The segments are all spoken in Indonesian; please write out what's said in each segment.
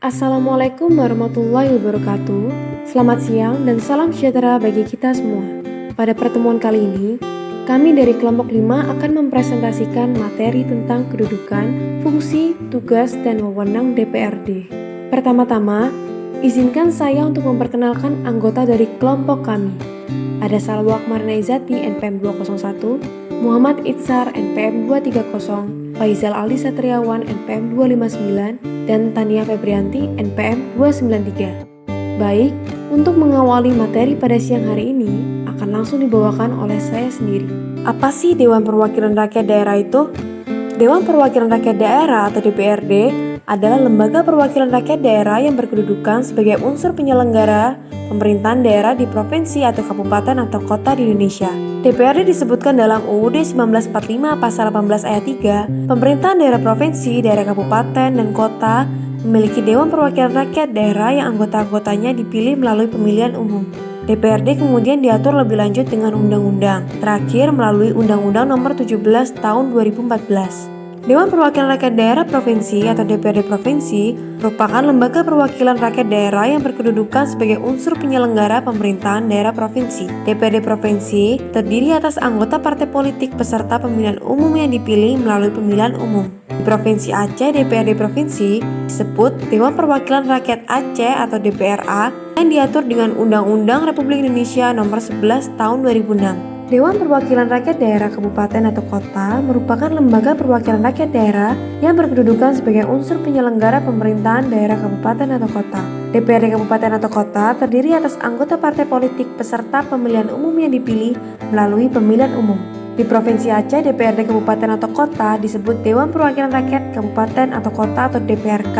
Assalamualaikum warahmatullahi wabarakatuh. Selamat siang dan salam sejahtera bagi kita semua. Pada pertemuan kali ini, kami dari kelompok 5 akan mempresentasikan materi tentang kedudukan, fungsi, tugas, dan wewenang DPRD. Pertama-tama, izinkan saya untuk memperkenalkan anggota dari kelompok kami. Ada Salwa Akmarina Izati NPM 201, Muhammad Itsar NPM 230, Faizal Ali Satriawan NPM 259, dan Tania Febrianti NPM 293. Baik, untuk mengawali materi pada siang hari ini akan langsung dibawakan oleh saya sendiri. Apa sih Dewan Perwakilan Rakyat Daerah itu? Dewan Perwakilan Rakyat Daerah atau DPRD adalah lembaga perwakilan rakyat daerah yang berkedudukan sebagai unsur penyelenggara pemerintahan daerah di provinsi atau kabupaten atau kota di Indonesia. DPRD disebutkan dalam UUD 1945 pasal 18 ayat 3, pemerintahan daerah provinsi, daerah kabupaten, dan kota memiliki Dewan Perwakilan Rakyat Daerah yang anggota-anggotanya dipilih melalui pemilihan umum. DPRD kemudian diatur lebih lanjut dengan undang-undang, terakhir melalui Undang-Undang Nomor 17 Tahun 2014. Dewan Perwakilan Rakyat Daerah Provinsi atau DPRD Provinsi merupakan lembaga perwakilan rakyat daerah yang berkedudukan sebagai unsur penyelenggara pemerintahan daerah provinsi. DPRD Provinsi terdiri atas anggota partai politik peserta pemilihan umum yang dipilih melalui pemilihan umum. Di Provinsi Aceh, DPRD Provinsi disebut Dewan Perwakilan Rakyat Aceh atau DPRA yang diatur dengan Undang-Undang Republik Indonesia Nomor 11 Tahun 2006. Dewan Perwakilan Rakyat Daerah Kabupaten atau Kota merupakan lembaga perwakilan rakyat daerah yang berkedudukan sebagai unsur penyelenggara pemerintahan daerah kabupaten atau kota. DPRD Kabupaten atau Kota terdiri atas anggota partai politik peserta pemilihan umum yang dipilih melalui pemilihan umum. Di Provinsi Aceh, DPRD Kabupaten atau Kota disebut Dewan Perwakilan Rakyat Kabupaten atau Kota atau DPRK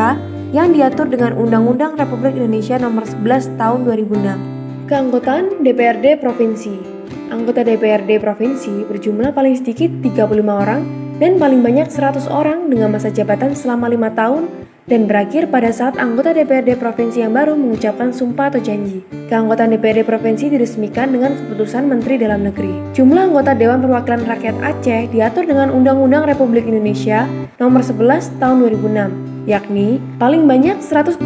yang diatur dengan Undang-Undang Republik Indonesia Nomor 11 Tahun 2006. Keanggotaan DPRD Provinsi. Anggota DPRD Provinsi berjumlah paling sedikit 35 orang dan paling banyak 100 orang dengan masa jabatan selama 5 tahun dan berakhir pada saat anggota DPRD Provinsi yang baru mengucapkan sumpah atau janji. Keanggotaan DPRD Provinsi diresmikan dengan keputusan Menteri Dalam Negeri. Jumlah anggota Dewan Perwakilan Rakyat Aceh diatur dengan Undang-Undang Republik Indonesia Nomor 11 Tahun 2006. Yakni paling banyak 125%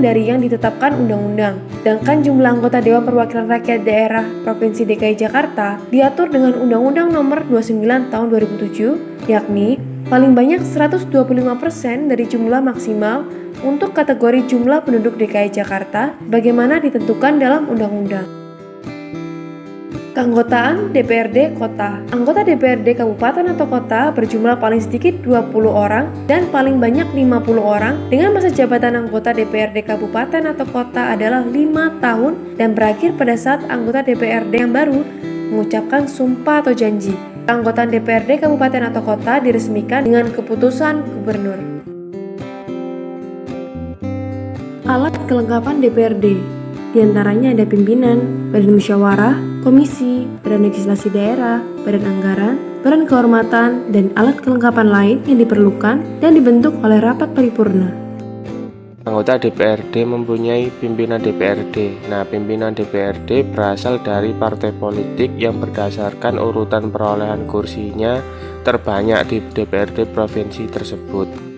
dari yang ditetapkan undang-undang. Sedangkan jumlah anggota Dewan Perwakilan Rakyat Daerah Provinsi DKI Jakarta diatur dengan Undang-Undang Nomor 29 Tahun 2007, yakni paling banyak 125% dari jumlah maksimal untuk kategori jumlah penduduk DKI Jakarta bagaimana ditentukan dalam undang-undang. Keanggotaan DPRD Kota. Anggota DPRD Kabupaten atau Kota berjumlah paling sedikit 20 orang dan paling banyak 50 orang dengan masa jabatan anggota DPRD Kabupaten atau Kota adalah 5 tahun dan berakhir pada saat anggota DPRD yang baru mengucapkan sumpah atau janji. Keanggotaan DPRD Kabupaten atau Kota diresmikan dengan keputusan Gubernur. Alat kelengkapan DPRD. Di antaranya ada pimpinan, badan musyawarah, komisi, badan legislasi daerah, badan anggaran, badan kehormatan, dan alat kelengkapan lain yang diperlukan dan dibentuk oleh rapat paripurna. Anggota DPRD mempunyai pimpinan DPRD. Nah, pimpinan DPRD berasal dari partai politik yang berdasarkan urutan perolehan kursinya terbanyak di DPRD provinsi tersebut.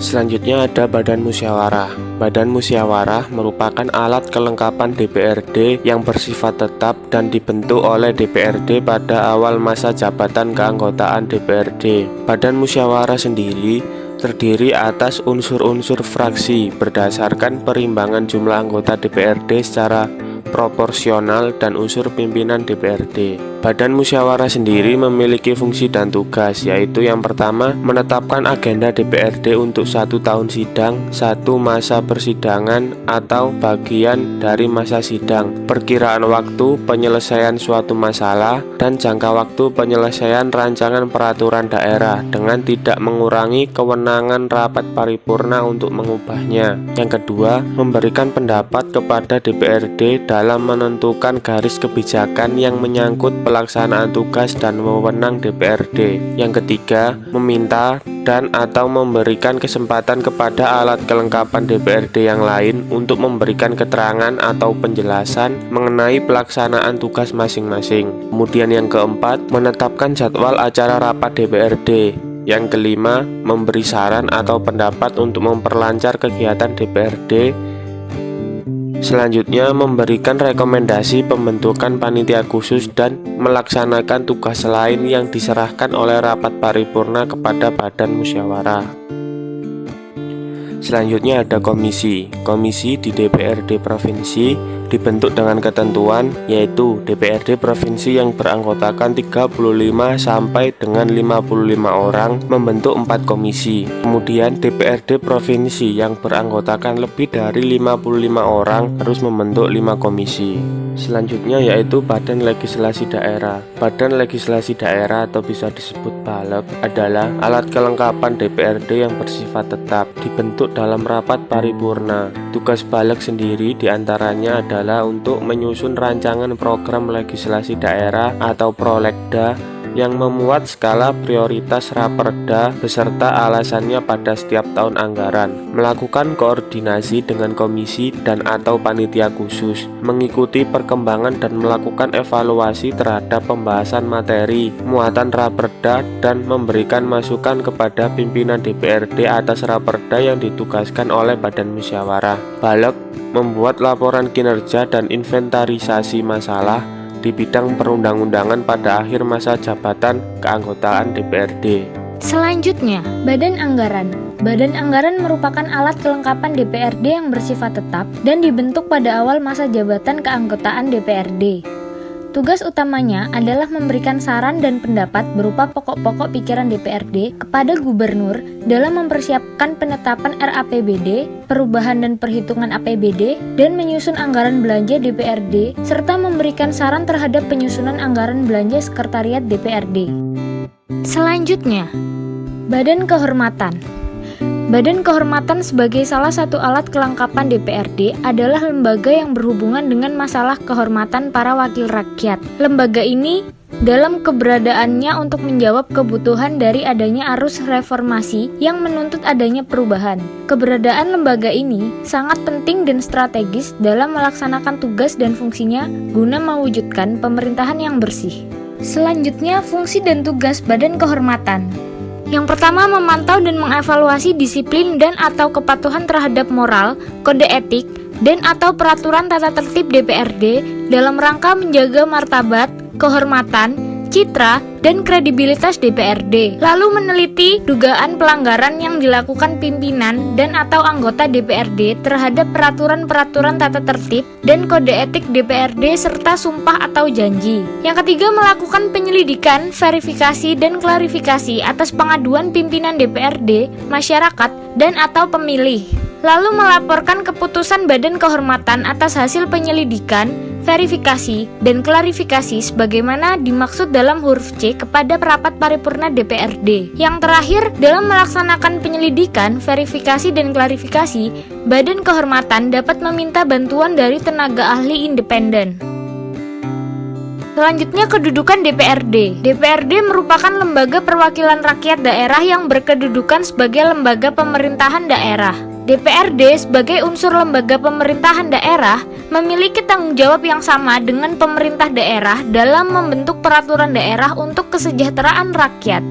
Selanjutnya ada Badan Musyawarah. Badan Musyawarah merupakan alat kelengkapan DPRD yang bersifat tetap dan dibentuk oleh DPRD pada awal masa jabatan keanggotaan DPRD. Badan Musyawarah sendiri terdiri atas unsur-unsur fraksi berdasarkan perimbangan jumlah anggota DPRD secara proporsional dan unsur pimpinan DPRD. Badan musyawarah sendiri memiliki fungsi dan tugas, yaitu yang pertama, menetapkan agenda DPRD untuk 1 tahun sidang, 1 masa persidangan atau bagian dari masa sidang, perkiraan waktu penyelesaian suatu masalah, dan jangka waktu penyelesaian rancangan peraturan daerah dengan tidak mengurangi kewenangan rapat paripurna untuk mengubahnya. Yang kedua, memberikan pendapat kepada DPRD dalam menentukan garis kebijakan yang menyangkut pelaksanaan tugas dan wewenang DPRD. Yang ketiga, meminta dan atau memberikan kesempatan kepada alat kelengkapan DPRD yang lain untuk memberikan keterangan atau penjelasan mengenai pelaksanaan tugas masing-masing. Kemudian yang keempat, menetapkan jadwal acara rapat DPRD. Yang kelima, memberi saran atau pendapat untuk memperlancar kegiatan DPRD. Selanjutnya, memberikan rekomendasi pembentukan panitia khusus dan melaksanakan tugas lain yang diserahkan oleh rapat paripurna kepada badan musyawarah. Selanjutnya ada komisi. Komisi di DPRD provinsi dibentuk dengan ketentuan, yaitu DPRD provinsi yang beranggotakan 35 sampai dengan 55 orang membentuk 4 komisi. Kemudian DPRD provinsi yang beranggotakan lebih dari 55 orang harus membentuk 5 komisi. Selanjutnya yaitu Badan Legislasi Daerah. Badan Legislasi Daerah atau bisa disebut BALEK adalah alat kelengkapan DPRD yang bersifat tetap, dibentuk dalam rapat paripurna. Tugas BALEK sendiri diantaranya adalah untuk menyusun rancangan program legislasi daerah atau Prolegda yang memuat skala prioritas Raperda beserta alasannya pada setiap tahun anggaran, melakukan koordinasi dengan komisi dan atau panitia khusus, mengikuti perkembangan dan melakukan evaluasi terhadap pembahasan materi, muatan Raperda dan memberikan masukan kepada pimpinan DPRD atas Raperda yang ditugaskan oleh Badan Musyawarah. BALEK membuat laporan kinerja dan inventarisasi masalah di bidang perundang-undangan pada akhir masa jabatan keanggotaan DPRD. Selanjutnya, Badan Anggaran. Badan Anggaran merupakan alat kelengkapan DPRD yang bersifat tetap dan dibentuk pada awal masa jabatan keanggotaan DPRD. Tugas utamanya adalah memberikan saran dan pendapat berupa pokok-pokok pikiran DPRD kepada gubernur dalam mempersiapkan penetapan RAPBD, perubahan dan perhitungan APBD, dan menyusun anggaran belanja DPRD, serta memberikan saran terhadap penyusunan anggaran belanja sekretariat DPRD. Selanjutnya, Badan Kehormatan. Badan Kehormatan sebagai salah satu alat kelengkapan DPRD adalah lembaga yang berhubungan dengan masalah kehormatan para wakil rakyat. Lembaga ini dalam keberadaannya untuk menjawab kebutuhan dari adanya arus reformasi yang menuntut adanya perubahan. Keberadaan lembaga ini sangat penting dan strategis dalam melaksanakan tugas dan fungsinya guna mewujudkan pemerintahan yang bersih. Selanjutnya, fungsi dan tugas Badan Kehormatan. Yang pertama, memantau dan mengevaluasi disiplin dan atau kepatuhan terhadap moral, kode etik, dan atau peraturan tata tertib DPRD dalam rangka menjaga martabat, kehormatan, citra, dan kredibilitas DPRD. Lalu meneliti dugaan pelanggaran yang dilakukan pimpinan dan atau anggota DPRD terhadap peraturan-peraturan tata tertib dan kode etik DPRD serta sumpah atau janji. Yang ketiga, melakukan penyelidikan, verifikasi, dan klarifikasi atas pengaduan pimpinan DPRD, masyarakat, dan atau pemilih. Lalu melaporkan keputusan Badan Kehormatan atas hasil penyelidikan, verifikasi, dan klarifikasi sebagaimana dimaksud dalam huruf C kepada rapat paripurna DPRD. Yang terakhir, dalam melaksanakan penyelidikan, verifikasi, dan klarifikasi, Badan Kehormatan dapat meminta bantuan dari tenaga ahli independen. Selanjutnya, kedudukan DPRD. DPRD merupakan lembaga perwakilan rakyat daerah yang berkedudukan sebagai lembaga pemerintahan daerah. DPRD sebagai unsur lembaga pemerintahan daerah memiliki tanggung jawab yang sama dengan pemerintah daerah dalam membentuk peraturan daerah untuk kesejahteraan rakyat.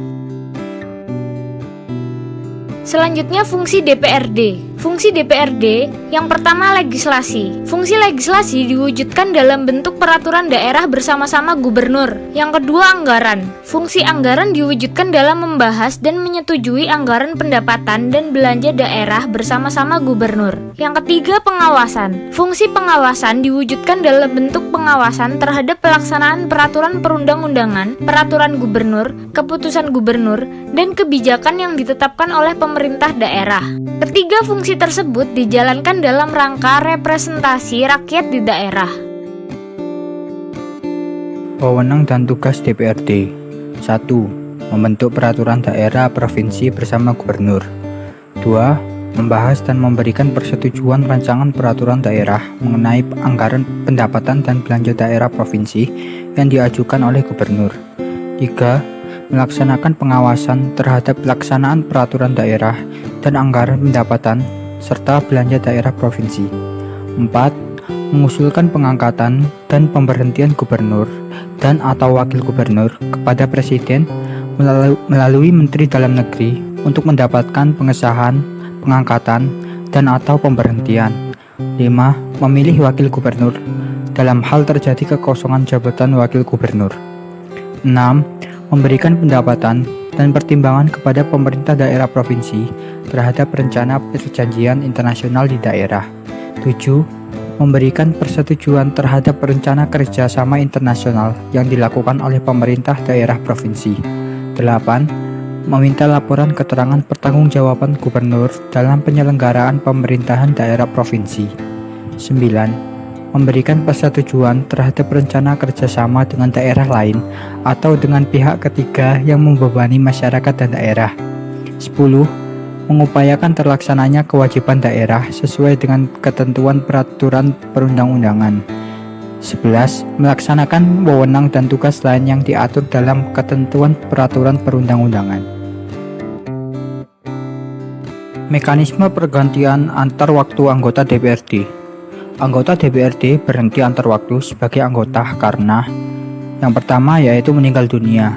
Selanjutnya, fungsi DPRD. Fungsi DPRD yang pertama, legislasi. Fungsi legislasi diwujudkan dalam bentuk peraturan daerah bersama-sama gubernur. Yang kedua, anggaran. Fungsi anggaran diwujudkan dalam membahas dan menyetujui anggaran pendapatan dan belanja daerah bersama-sama gubernur. Yang ketiga, pengawasan. Fungsi pengawasan diwujudkan dalam bentuk pengawasan terhadap pelaksanaan peraturan perundang-undangan, peraturan gubernur, keputusan gubernur, dan kebijakan yang ditetapkan oleh pemerintah daerah. Ketiga fungsi tersebut dijalankan dalam rangka representasi rakyat di daerah. Wewenang dan tugas DPRD. 1. Membentuk peraturan daerah provinsi bersama gubernur. 2. Membahas dan memberikan persetujuan rancangan peraturan daerah mengenai anggaran pendapatan dan belanja daerah provinsi yang diajukan oleh gubernur. 3. Melaksanakan pengawasan terhadap pelaksanaan peraturan daerah dan anggaran pendapatan serta belanja daerah provinsi. 4. Mengusulkan pengangkatan dan pemberhentian gubernur dan atau wakil gubernur kepada presiden melalui Menteri Dalam Negeri untuk mendapatkan pengesahan, pengangkatan, dan atau pemberhentian. 5. Memilih wakil gubernur dalam hal terjadi kekosongan jabatan wakil gubernur. 6. Memberikan pendapatan dan pertimbangan kepada pemerintah daerah provinsi terhadap rencana perjanjian internasional di daerah. 7. Memberikan persetujuan terhadap rencana kerjasama internasional yang dilakukan oleh pemerintah daerah provinsi. 8. Meminta laporan keterangan pertanggungjawaban gubernur dalam penyelenggaraan pemerintahan daerah provinsi. 9. Memberikan persetujuan terhadap rencana kerjasama dengan daerah lain atau dengan pihak ketiga yang membebani masyarakat dan daerah. 10. Mengupayakan terlaksananya kewajiban daerah sesuai dengan ketentuan peraturan perundang-undangan. 11. Melaksanakan wewenang dan tugas lain yang diatur dalam ketentuan peraturan perundang-undangan. Mekanisme pergantian antar waktu anggota DPRD. Anggota DPRD berhenti antar waktu sebagai anggota karena yang pertama yaitu meninggal dunia,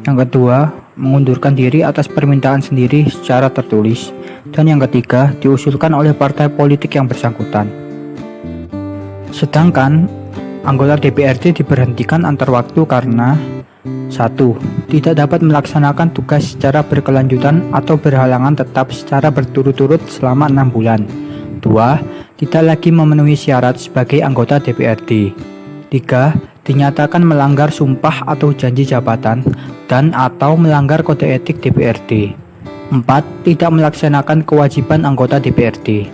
yang kedua mengundurkan diri atas permintaan sendiri secara tertulis, dan yang ketiga diusulkan oleh partai politik yang bersangkutan. Sedangkan anggota DPRD diberhentikan antar waktu karena 1. Tidak dapat melaksanakan tugas secara berkelanjutan atau berhalangan tetap secara berturut-turut selama 6 bulan. 2. Tidak lagi memenuhi syarat sebagai anggota DPRD. 3. Dinyatakan melanggar sumpah atau janji jabatan dan atau melanggar kode etik DPRD. 4. Tidak melaksanakan kewajiban anggota DPRD.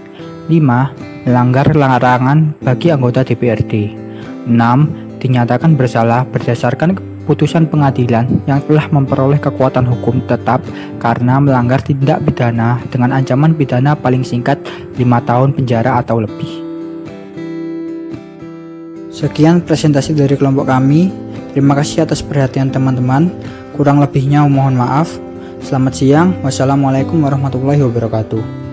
5. Melanggar larangan bagi anggota DPRD. 6. Dinyatakan bersalah berdasarkan putusan pengadilan yang telah memperoleh kekuatan hukum tetap karena melanggar tindak pidana dengan ancaman pidana paling singkat 5 tahun penjara atau lebih. Sekian presentasi dari kelompok kami. Terima kasih atas perhatian teman-teman. Kurang lebihnya mohon maaf. Selamat siang. Wassalamualaikum warahmatullahi wabarakatuh.